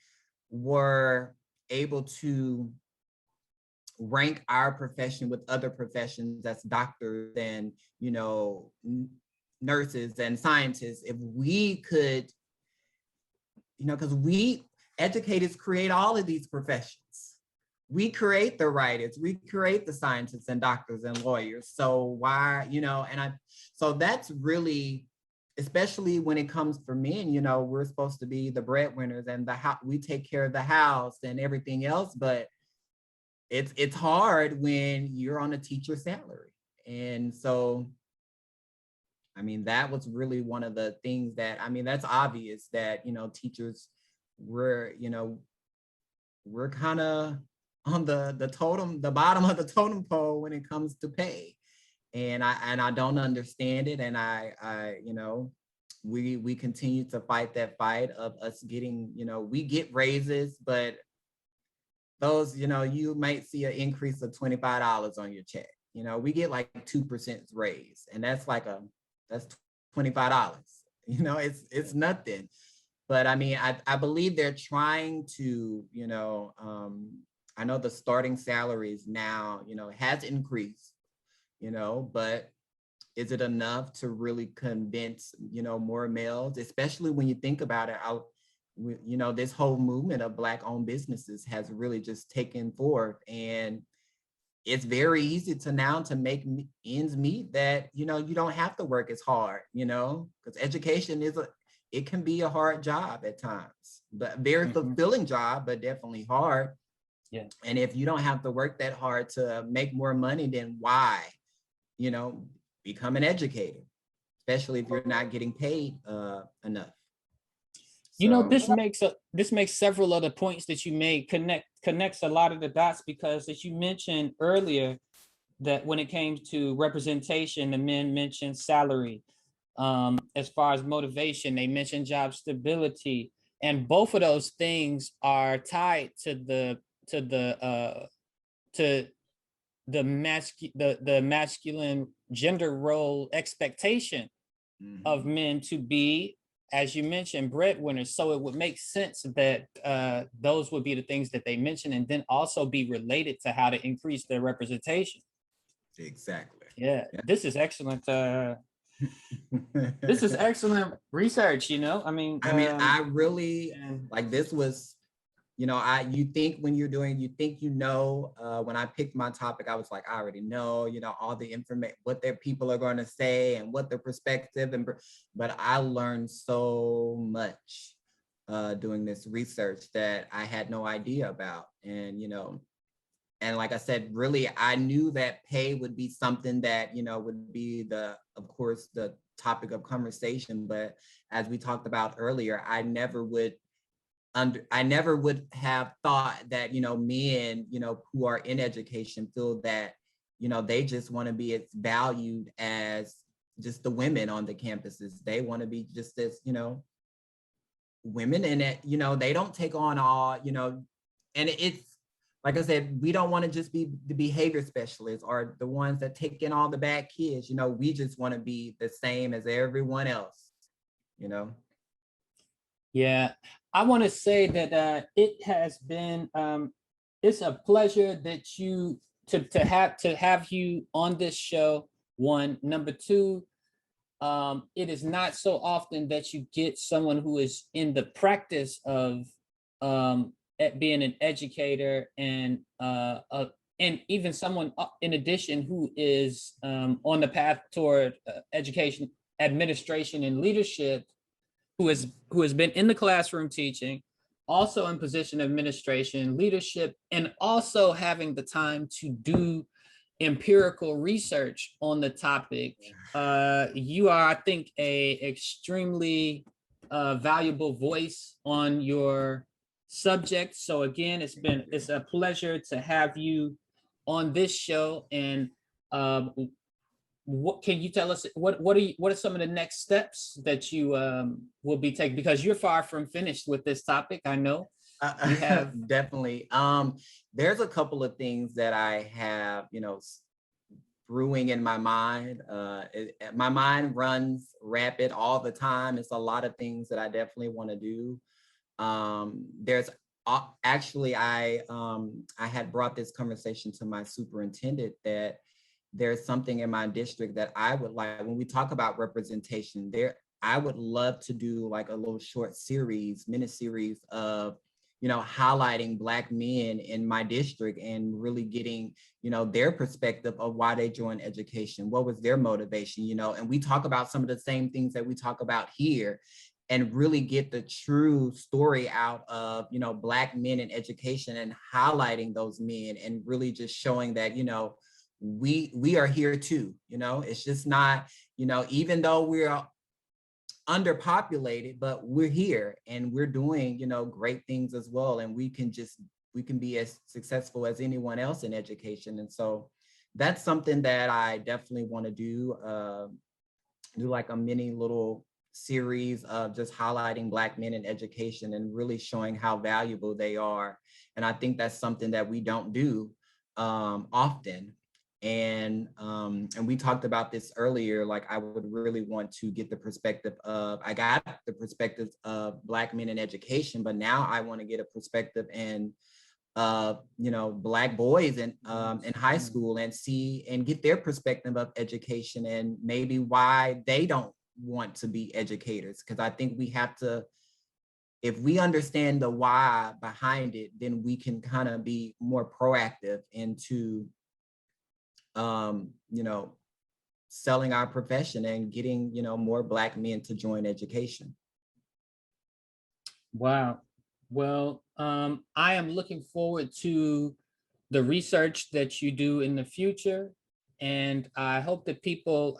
were able to rank our profession with other professions, that's doctors and, you know, nurses and scientists, if we could, you know, because educators create all of these professions. We create the writers, we create the scientists and doctors and lawyers. So why, you know, so that's really, especially when it comes for men, you know, we're supposed to be the breadwinners, and we take care of the house and everything else, but it's hard when you're on a teacher salary. And so, I mean, that was really one of the things that, I mean, that's obvious that, you know, teachers, we're kind of on the bottom of the totem pole when it comes to pay. And I don't understand it. And we continue to fight that fight of us getting, we get raises, but those, you might see an increase of $25 on your check. We get like 2% raise, and that's $25. It's nothing. But I mean, I believe they're trying to, I know the starting salaries now, has increased, but is it enough to really convince, more males, especially when you think about it? This whole movement of Black-owned businesses has really just taken forth, and it's very easy to make ends meet that, you don't have to work as hard, because education it can be a hard job at times, but very fulfilling job, but definitely hard. Yeah. And if you don't have to work that hard to make more money, then why, become an educator, especially if you're not getting paid enough. This makes several other points that you made connects a lot of the dots, because as you mentioned earlier, that when it came to representation, the men mentioned salary. As far as motivation, they mentioned job stability, and both of those things are tied to the masculine gender role expectation of men to be, as you mentioned, breadwinners. So it would make sense that those would be the things that they mentioned, and then also be related to how to increase their representation. Exactly. Yeah. This is excellent. This is excellent research. I really like this was, you think when you're doing, when I picked my topic, I was like, I already know, all the information, what their people are going to say and what their perspective, but I learned so much doing this research that I had no idea about. And like I said, really, I knew that pay would be something that, would be of course, the topic of conversation. But as we talked about earlier, I never would have thought that, men, who are in education feel that, they just want to be as valued as just the women on the campuses. They want to be just as, women, and that, they don't take on all, and it's, like I said, we don't want to just be the behavior specialists or the ones that take in all the bad kids. We just want to be the same as everyone else, Yeah, I want to say that it has been it's a pleasure that you to have you on this show. One, number two, it is not so often that you get someone who is in the practice of at being an educator, and even someone in addition who is on the path toward education, administration, and leadership, who has been in the classroom teaching, also in position of administration, leadership, and also having the time to do empirical research on the topic. You are, I think, a extremely valuable voice on your subject. So again, it's a pleasure to have you on this show. And what can you tell us? What are some of the next steps that you will be taking? Because you're far from finished with this topic, I know. You have definitely. There's a couple of things that I have, brewing in my mind. My mind runs rapid all the time. It's a lot of things that I definitely want to do. There's actually, I had brought this conversation to my superintendent that there's something in my district that I would like, when we talk about representation there, I would love to do like a little short series, mini series of, highlighting Black men in my district and really getting, their perspective of why they joined education. What was their motivation, and we talk about some of the same things that we talk about here, and really get the true story out of, Black men in education, and highlighting those men, and really just showing that, we are here too. It's just not, even though we're underpopulated, but we're here and we're doing, great things as well. And we can be as successful as anyone else in education. And so that's something that I definitely want to do like a mini little series of just highlighting Black men in education and really showing how valuable they are. And I think that's something that we don't do often. And we talked about this earlier, like I would really want to get the perspective of, I got the perspectives of Black men in education, but now I want to get a perspective and you know, Black boys in high school and see and get their perspective of education and maybe why they don't want to be educators. Because I think we have to, if we understand the why behind it, then we can kind of be more proactive into, you know, selling our profession and getting, you know, more Black men to join education. Wow. Well, I am looking forward to the research that you do in the future, and I hope that people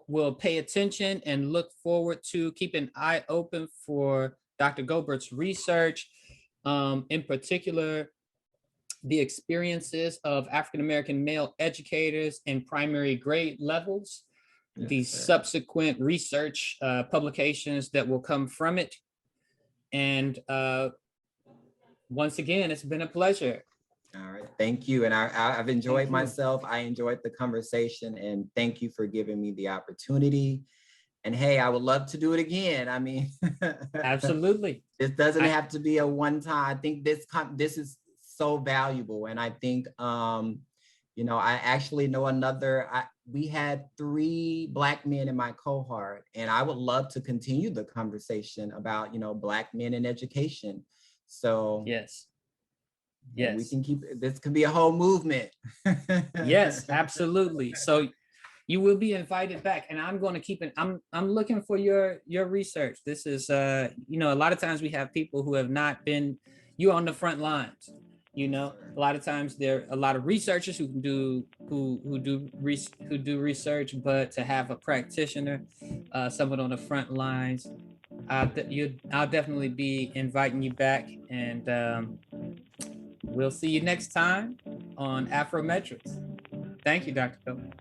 will pay attention and look forward to keep an eye open for Dr. Gobert's research, in particular, the experiences of African-American male educators in primary grade levels, the subsequent research publications that will come from it. And once again, it's been a pleasure. All right, thank you. And I've enjoyed myself. I enjoyed the conversation, and thank you for giving me the opportunity. And hey, I would love to do it again. I mean, absolutely. This doesn't have to be a one time. I think this is so valuable. And I think, you know, I actually know we had 3 Black men in my cohort, and I would love to continue the conversation about, you know, Black men in education. So yes, we can this could be a whole movement. Yes, absolutely. So you will be invited back, and I'm going to keep it. I'm looking for your research. This is you know, a lot of times we have people who have not been, you're on the front lines. You know, a lot of times there are a lot of researchers who can do who do research, but to have a practitioner, someone on the front lines, I'll definitely be inviting you back, and we'll see you next time on Afrometrics. Thank you, Dr. Gobert.